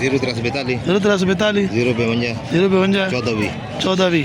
0342 0342 052 14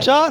4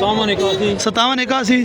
5781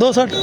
260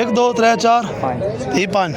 1 2 3 4 5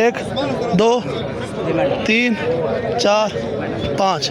1 2 3 4 5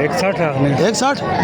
160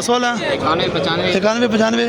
16 91 95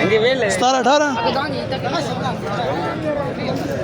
17 18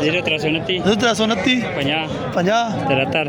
0329 50 73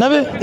90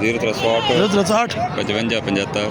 060 55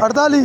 48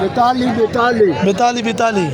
42